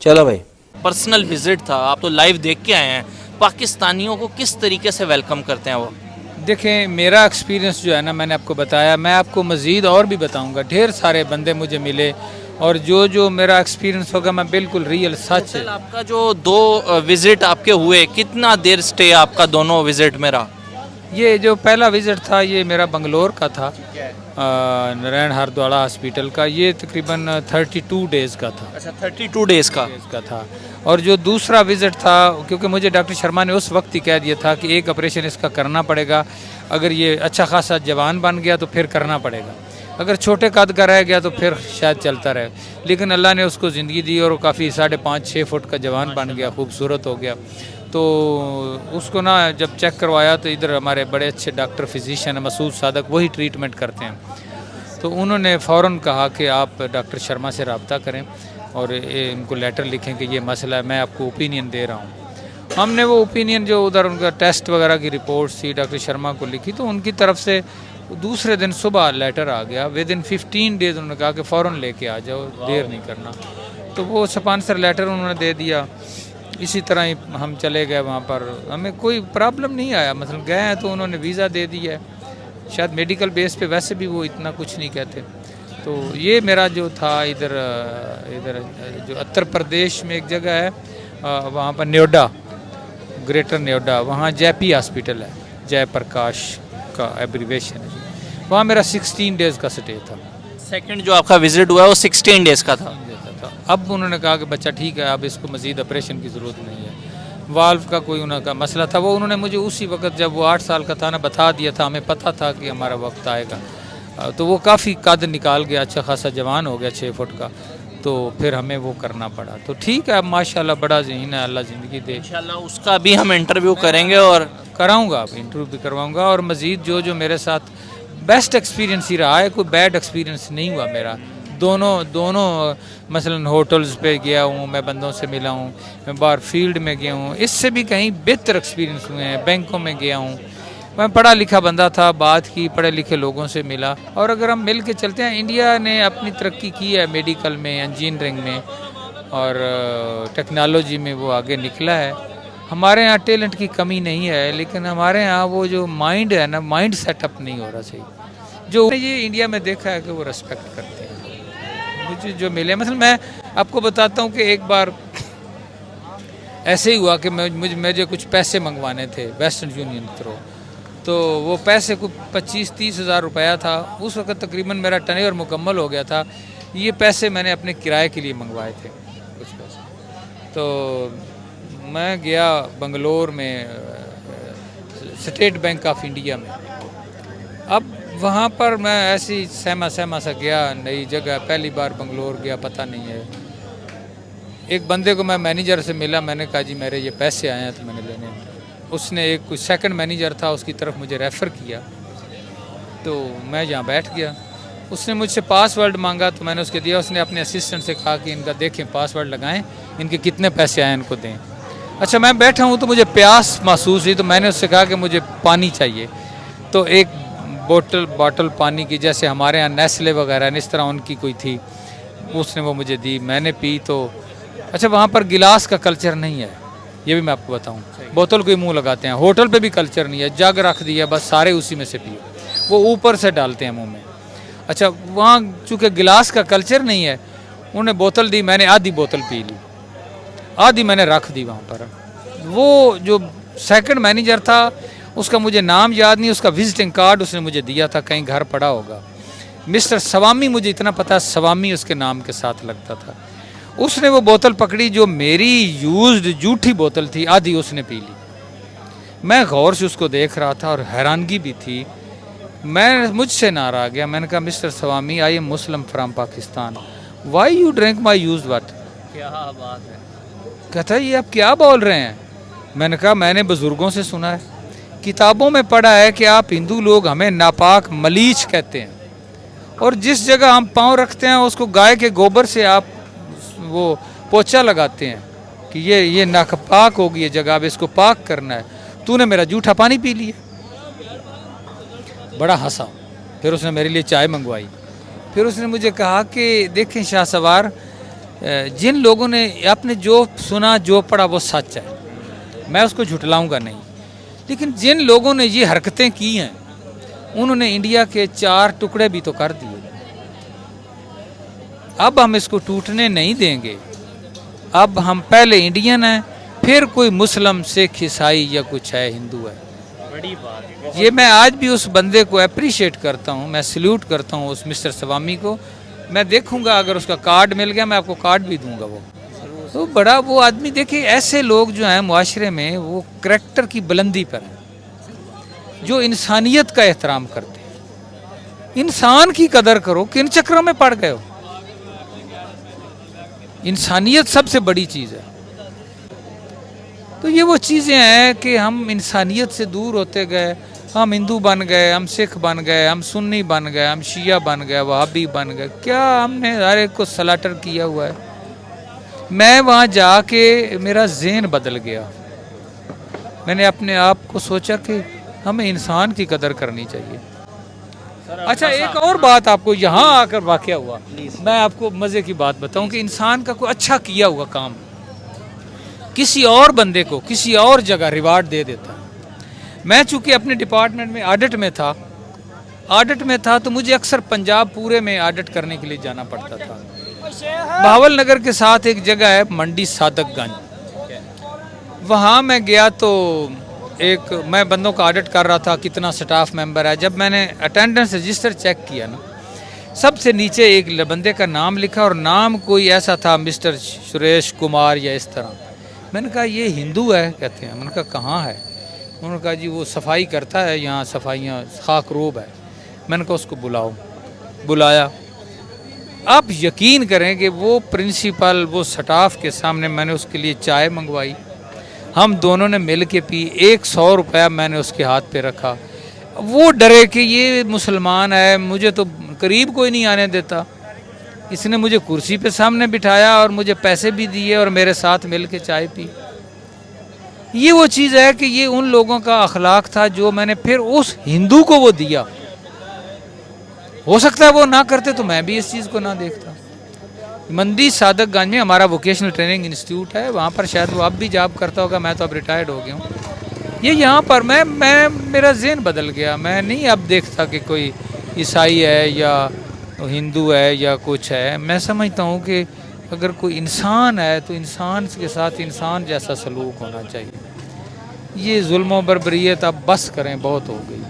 चलो भाई। Personal visit था, आप तो लाइव देख के आए हैं, पाकिस्तानियों को किस तरीके से वेलकम करते हैं वो? देखें, मेरा एक्सपीरियंस जो है ना, मैंने आपको बताया, मैं आपको मज़ीद और भी बताऊंगा। ढेर सारे बंदे मुझे मिले और जो जो मेरा एक्सपीरियंस होगा मैं बिल्कुल रियल सच। टोटल आपका जो दो विजिट आपके हुए, कितना देर स्टे आपका दोनों विजिट में रहा? ये जो पहला विज़िट था ये मेरा बंगलोर का था, नारायण हरद्वाड़ा हॉस्पिटल का। ये तकरीबन 32 डेज़ का था। अच्छा, 32 डेज़ का। का था। और जो दूसरा विज़िट था, क्योंकि मुझे डॉक्टर शर्मा ने उस वक्त ही कह दिया था कि एक ऑपरेशन इसका करना पड़ेगा, अगर ये अच्छा खासा जवान बन गया तो फिर करना पड़ेगा, अगर छोटे कद का रह गया तो फिर शायद चलता रहे। लेकिन अल्लाह ने उसको ज़िंदगी दी और वो काफ़ी 5.5-6 फुट का जवान बन गया, खूबसूरत हो गया। तो उसको ना जब चेक करवाया तो इधर हमारे बड़े अच्छे डॉक्टर फिजिशियन है मसूद सादक, वही ट्रीटमेंट करते हैं। तो उन्होंने फ़ौरन कहा कि आप डॉक्टर शर्मा से रब्ता करें और इनको लेटर लिखें कि ये मसला है, मैं आपको ओपिनियन दे रहा हूँ। हमने वो ओपिनियन जो उधर उनका टेस्ट वगैरह की रिपोर्ट थी डॉक्टर शर्मा को लिखी, तो उनकी तरफ से दूसरे दिन सुबह लेटर आ गया। विद इन 15 डेज़ उन्होंने कहा कि फ़ौरन लेके आ जाओ, देर नहीं करना। तो वो स्पॉन्सर लेटर उन्होंने दे दिया। इसी तरह ही हम चले गए वहाँ पर, हमें कोई प्रॉब्लम नहीं आया। मतलब गए हैं तो उन्होंने वीज़ा दे दिया है। शायद मेडिकल बेस पे वैसे भी वो इतना कुछ नहीं कहते। तो ये मेरा जो था इधर इधर जो उत्तर प्रदेश में एक जगह है, वहाँ पर नोएडा, ग्रेटर नोएडा, वहाँ जयपी हॉस्पिटल है, जयप्रकाश का एब्रीवेशन है। वहाँ मेरा 16 डेज़ का स्टे था। सेकंड जो आपका विजिट हुआ है वो 16 डेज़ का था। अब उन्होंने कहा कि बच्चा ठीक है, अब इसको मज़ीद ऑपरेशन की ज़रूरत नहीं है। वाल्व का कोई उनका मसला था, वो उन्होंने मुझे उसी वक्त जब वो 8 साल का था ना बता दिया था। हमें पता था कि हमारा वक्त आएगा। तो वो काफ़ी कद निकाल गया, अच्छा खासा जवान हो गया 6 फुट का। तो फिर हमें वो करना पड़ा। तो ठीक है, अब माशाल्लाह बड़ा ज़हीन है, अल्लाह ज़िंदगी दे। इंशाल्लाह उसका भी हम इंटरव्यू करेंगे और कराऊँगा, अब इंटरव्यू भी करवाऊँगा। और मज़ीद जो जो मेरे साथ बेस्ट एक्सपीरियंस ही रहा है, कोई बैड एक्सपीरियंस नहीं हुआ मेरा। दोनों मसलन होटल्स पे गया हूँ, मैं बंदों से मिला हूँ, मैं बाहर फील्ड में गया हूँ, इससे भी कहीं बेहतर एक्सपीरियंस हुए हैं। बैंकों में गया हूँ, मैं पढ़ा लिखा बंदा था, बात की, पढ़े लिखे लोगों से मिला। और अगर हम मिल के चलते हैं, इंडिया ने अपनी तरक्की की है मेडिकल में, इंजीनियरिंग में और टेक्नोलॉजी में, वो आगे निकला है। हमारे यहाँ टैलेंट की कमी नहीं है, लेकिन हमारे यहाँ वो जो माइंड है ना, माइंड सेटअप नहीं हो रहा सही। जो ये इंडिया में देखा है कि वो रेस्पेक्ट करते हैं। मुझे जो मिले, मतलब मैं आपको बताता हूँ कि एक बार ऐसे ही हुआ कि मुझे कुछ पैसे मंगवाने थे वेस्टर्न यूनियन थ्रू। तो वो पैसे को 25-30 हज़ार रुपया था उस वक्त, तकरीबन मेरा टर्नओवर मुकम्मल हो गया था। ये पैसे मैंने अपने किराए के लिए मंगवाए थे कुछ पैसे। तो मैं गया बंगलोर में स्टेट बैंक ऑफ इंडिया में। अब वहाँ पर मैं ऐसे ही सहमा सा गया, नई जगह, पहली बार बंगलोर गया, पता नहीं है। एक बंदे को मैं मैनेजर से मिला, मैंने कहा जी मेरे ये पैसे आए हैं तो मैंने लेने हैं। उसने एक कुछ सेकंड मैनेजर था, उसकी तरफ मुझे रेफ़र किया। तो मैं यहाँ बैठ गया, उसने मुझसे पासवर्ड मांगा तो मैंने उसके दिया। उसने अपने असिस्टेंट से कहा कि इनका देखें, पासवर्ड लगाएं, इनके कितने पैसे आए इनको दें। अच्छा, मैं बैठा हूँ तो मुझे प्यास महसूस हुई, तो मैंने उससे कहा कि मुझे पानी चाहिए। तो एक बॉटल पानी की, जैसे हमारे यहाँ नेस्ले वगैरह इस तरह उनकी कोई थी, उसने वो मुझे दी, मैंने पी। तो अच्छा, वहाँ पर गिलास का कल्चर नहीं है, ये भी मैं आपको बताऊँ। बोतल को ही मुंह लगाते हैं। होटल पे भी कल्चर नहीं है, जग रख दिया बस, सारे उसी में से पियो, वो ऊपर से डालते हैं मुंह में। अच्छा, वहाँ चूँकि गिलास का कल्चर नहीं है, उन्हें बोतल दी, मैंने आधी बोतल पी ली, आधी मैंने रख दी वहाँ पर। वो जो सेकंड मैनेजर था, उसका मुझे नाम याद नहीं, उसका विजिटिंग कार्ड उसने मुझे दिया था, कहीं घर पड़ा होगा, मिस्टर सवामी, मुझे इतना पता है सवामी उसके नाम के साथ लगता था। उसने वो बोतल पकड़ी जो मेरी यूज्ड जूठी बोतल थी, आधी उसने पी ली। मैं गौर से उसको देख रहा था और हैरानगी भी थी। मैं मुझसे नारा आ गया, मैंने कहा mister Swami, I am Muslim from Pakistan, why you drink my use water. क्या बात है। कहता है ये आप क्या बोल रहे हैं। मैंने कहा मैंने बुज़ुर्गों से सुना है, किताबों में पढ़ा है कि आप हिंदू लोग हमें नापाक मलीच कहते हैं, और जिस जगह हम पाँव रखते हैं उसको गाय के गोबर से आप वो पोछा लगाते हैं कि ये नापाक होगी ये जगह, अब इसको पाक करना है। तूने मेरा जूठा पानी पी लिया। बड़ा हंसा। फिर उसने मेरे लिए चाय मंगवाई। फिर उसने मुझे कहा कि देखें शाह सवार, جن لوگوں نے آپ نے جو سنا جو پڑھا وہ سچ ہے، میں اس کو جھٹلاؤں گا نہیں، لیکن جن لوگوں نے یہ حرکتیں کی ہیں انہوں نے انڈیا کے 4 ٹکڑے بھی تو کر دیے. اب ہم اس کو ٹوٹنے نہیں دیں گے. اب ہم پہلے انڈین ہیں، پھر کوئی مسلم سکھ عیسائی یا کچھ ہے ہندو ہے. بڑی بات. یہ میں آج بھی اس بندے کو اپریشیٹ کرتا ہوں، میں سلیوٹ کرتا ہوں اس مسٹر سوامی کو. میں دیکھوں گا اگر اس کا کارڈ مل گیا میں آپ کو کارڈ بھی دوں گا. وہ تو بڑا وہ آدمی، دیکھیں ایسے لوگ جو ہیں معاشرے میں وہ کریکٹر کی بلندی پر ہیں، جو انسانیت کا احترام کرتے ہیں. انسان کی قدر کرو، کن چکروں میں پڑ گئے ہو؟ انسانیت سب سے بڑی چیز ہے. تو یہ وہ چیزیں ہیں کہ ہم انسانیت سے دور ہوتے گئے. ہم ہندو بن گئے، ہم سکھ بن گئے، ہم سنی بن گئے، ہم شیعہ بن گئے، وہابی بن گئے. کیا ہم نے ہر ایک کو سلاٹر کیا ہوا ہے. میں وہاں جا کے میرا ذہن بدل گیا. میں نے اپنے آپ کو سوچا کہ ہمیں انسان کی قدر کرنی چاہیے. اچھا ایک اور بات آپ کو یہاں آ کر واقعہ ہوا، میں آپ کو مزے کی بات بتاؤں کہ انسان کا کوئی اچھا کیا ہوا کام کسی اور بندے کو کسی اور جگہ ریوارڈ دے دیتا. میں چونکہ اپنے ڈپارٹمنٹ میں آڈٹ میں تھا تو مجھے اکثر پنجاب پورے میں آڈٹ کرنے کے لیے جانا پڑتا تھا. بہاول نگر کے ساتھ ایک جگہ ہے منڈی صادق گنج، وہاں میں گیا تو میں بندوں کا آڈٹ کر رہا تھا کتنا سٹاف ممبر ہے. جب میں نے اٹینڈنس رجسٹر چیک کیا نا، سب سے نیچے ایک بندے کا نام لکھا اور نام کوئی ایسا تھا مسٹر سریش کمار یا اس طرح. میں نے کہا یہ ہندو ہے؟ کہتے ہیں. میں نے کہا کہاں ہے؟ انہوں نے کہا جی وہ صفائی کرتا ہے یہاں، صفائیاں خاک روب ہے. میں نے کہا اس کو بلاؤ. بلایا. آپ یقین کریں کہ وہ پرنسپل وہ سٹاف کے سامنے میں نے اس کے لیے چائے منگوائی، ہم دونوں نے مل کے پی. 100 روپیہ میں نے اس کے ہاتھ پہ رکھا. وہ ڈرے کہ یہ مسلمان ہے، مجھے تو قریب کوئی نہیں آنے دیتا. اس نے مجھے کرسی پہ سامنے بٹھایا اور مجھے پیسے بھی دیے اور میرے ساتھ مل کے چائے پی. یہ وہ چیز ہے کہ یہ ان لوگوں کا اخلاق تھا جو میں نے پھر اس ہندو کو وہ دیا. ہو سکتا ہے وہ نہ کرتے تو میں بھی اس چیز کو نہ دیکھتا. منڈی صادق گنج میں ہمارا ووکیشنل ٹریننگ انسٹیٹیوٹ ہے، وہاں پر شاید وہ اب بھی جاب کرتا ہوگا، میں تو اب ریٹائرڈ ہو گیا ہوں. یہ یہاں پر میرا ذہن بدل گیا. میں نہیں اب دیکھتا کہ کوئی عیسائی ہے یا ہندو ہے یا کچھ ہے. میں سمجھتا ہوں کہ اگر کوئی انسان ہے تو انسان کے ساتھ انسان جیسا سلوک ہونا چاہیے. یہ ظلم و بربریت اب بس کریں، بہت ہو گئی.